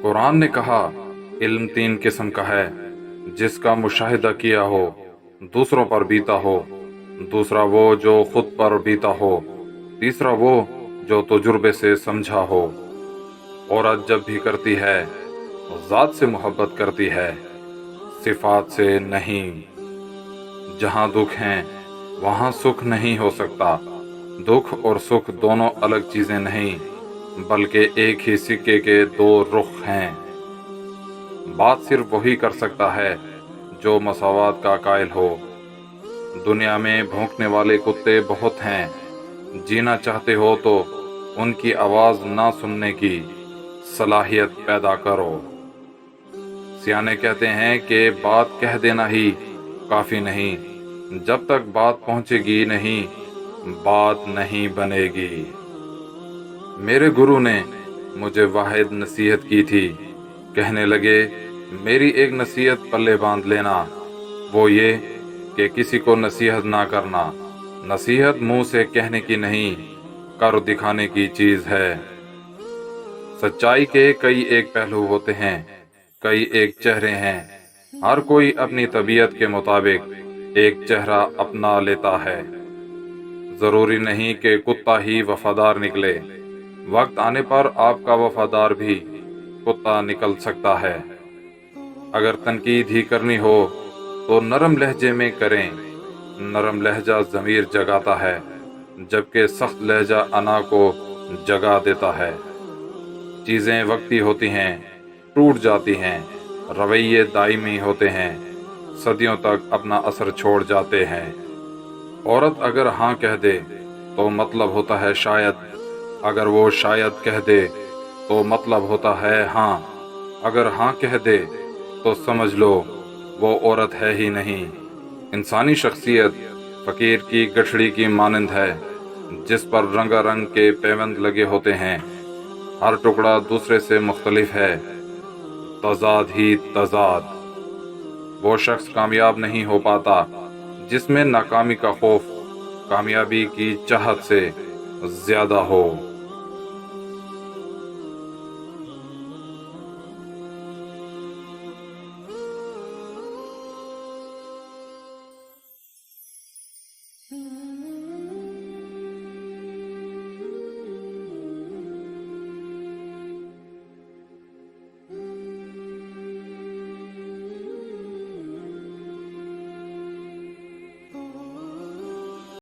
कुरान ने कहा, इल्म 3 किस्म का है, जिसका मुशाहिदा किया हो, दूसरों पर बीता हो, दूसरा वो जो खुद पर बीता हो, तीसरा वो जो तजुर्बे से समझा हो। औरत जब भी करती है, ज़ात से मोहब्बत करती है, सिफात से नहीं। जहाँ दुख हैं, वहाँ सुख नहीं हो सकता। दुख और सुख दोनों अलग चीज़ें नहीं, बल्कि एक ही सिक्के के 2 रुख हैं। बात सिर्फ वही कर सकता है जो मसावात का कायल हो। दुनिया में भौंकने वाले कुत्ते बहुत हैं। जीना चाहते हो तो उनकी आवाज़ ना सुनने की सलाहियत पैदा करो। सियाने कहते हैं कि बात कह देना ही काफ़ी नहीं, जब तक बात पहुंचेगी नहीं, बात नहीं बनेगी। मेरे गुरु ने मुझे वाहिद नसीहत की थी। कहने लगे, मेरी एक नसीहत पल्ले बांध लेना, वो ये कि किसी को नसीहत ना करना। नसीहत मुंह से कहने की नहीं, कर दिखाने की चीज़ है। सच्चाई के कई एक पहलू होते हैं, कई एक चेहरे हैं। हर कोई अपनी तबीयत के मुताबिक एक चेहरा अपना लेता है। ज़रूरी नहीं कि कुत्ता ही वफादार निकले। वक्त आने पर आपका वफादार भी कुत्ता निकल सकता है। अगर तनकीद ही करनी हो तो नरम लहजे में करें। नरम लहजा ज़मीर जगाता है, जबकि सख्त लहजा अना को जगा देता है। चीज़ें वक्ती होती हैं, टूट जाती हैं। रवैये दायमी होते हैं, सदियों तक अपना असर छोड़ जाते हैं। औरत अगर हाँ कह दे तो मतलब होता है शायद। अगर वो शायद कह दे तो मतलब होता है हाँ। अगर हाँ कह दे तो समझ लो वो औरत है ही नहीं। इंसानी शख्सियत फ़कीर की गठड़ी की मानंद है, जिस पर रंगारंग के पैबंद लगे होते हैं। हर टुकड़ा दूसरे से मुख्तलिफ है, तज़ाद ही तज़ाद। वो शख्स कामयाब नहीं हो पाता जिसमें नाकामी का खौफ कामयाबी की चाहत से ज़्यादा हो।